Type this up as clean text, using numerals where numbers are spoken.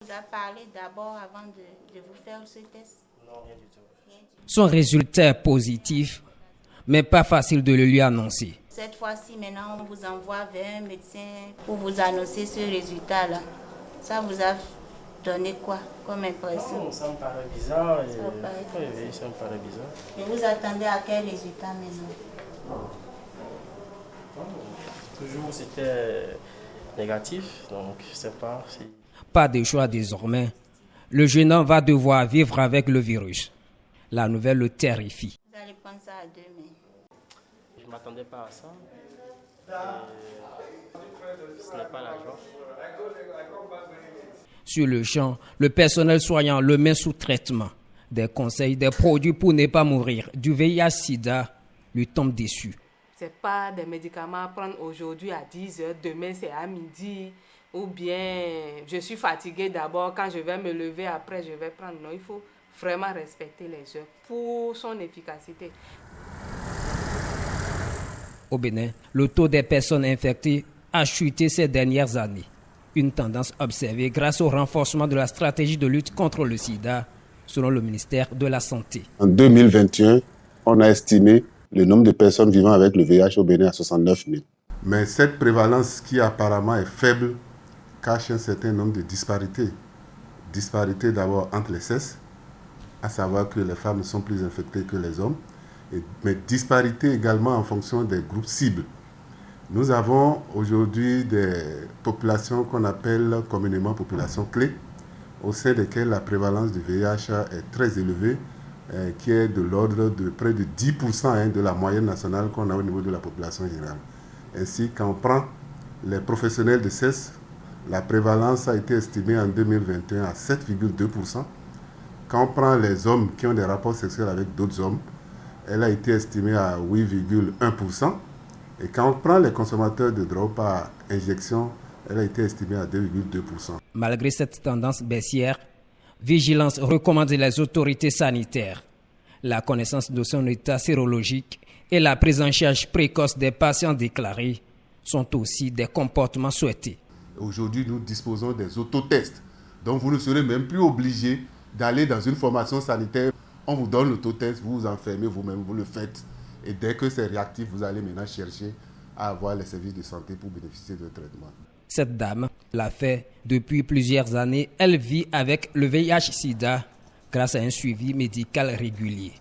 Vous avez parlé d'abord avant de vous faire ce test? Non, rien du tout. Son résultat est positif, mais pas facile de le lui annoncer. Cette fois-ci, maintenant, on vous envoie vers un médecin pour vous annoncer ce résultat-là. Ça vous a donné quoi comme impression? Non, ça me paraît bizarre. Oui, ça me paraît bizarre. Et vous attendez à quel résultat maintenant? Toujours c'était négatif, donc je ne sais pas si... Pas de choix désormais. Le jeune homme va devoir vivre avec le virus. La nouvelle le terrifie. Vous allez prendre ça à deux mains. Je ne m'attendais pas à ça. Ce n'est pas la joie. Sur le champ, le personnel soignant le met sous traitement. Des conseils, des produits pour ne pas mourir du VIH-Sida lui tombent dessus. Ce n'est pas des médicaments à prendre aujourd'hui à 10h, demain c'est à midi. Ou bien je suis fatiguée d'abord, quand je vais me lever, après je vais prendre. Non, il faut vraiment respecter les heures pour son efficacité. Au Bénin, le taux des personnes infectées a chuté ces dernières années. Une tendance observée grâce au renforcement de la stratégie de lutte contre le sida, selon le ministère de la Santé. En 2021, on a estimé le nombre de personnes vivant avec le VIH au Bénin à 69 000. Mais cette prévalence qui apparemment est faible cache un certain nombre de disparités. Disparités d'abord entre les sexes, à savoir que les femmes sont plus infectées que les hommes, mais disparités également en fonction des groupes cibles. Nous avons aujourd'hui des populations qu'on appelle communément populations clés, au sein desquelles la prévalence du VIH est très élevée, qui est de l'ordre de près de 10% de la moyenne nationale qu'on a au niveau de la population générale. Ainsi, quand on prend les professionnels de sexe, la prévalence a été estimée en 2021 à 7,2%. Quand on prend les hommes qui ont des rapports sexuels avec d'autres hommes, elle a été estimée à 8,1%. Et quand on prend les consommateurs de drogue par injection, elle a été estimée à 2,2%. Malgré cette tendance baissière, Vigilance recommande les autorités sanitaires la connaissance de son état sérologique et la prise en charge précoce des patients déclarés sont aussi des comportements souhaités. Aujourd'hui, nous disposons des autotests. Donc, vous ne serez même plus obligé d'aller dans une formation sanitaire. On vous donne l'autotest, vous vous enfermez vous-même, vous le faites. Et dès que c'est réactif, vous allez maintenant chercher à avoir les services de santé pour bénéficier de traitement. Cette dame l'a fait depuis plusieurs années. Elle vit avec le VIH-Sida grâce à un suivi médical régulier.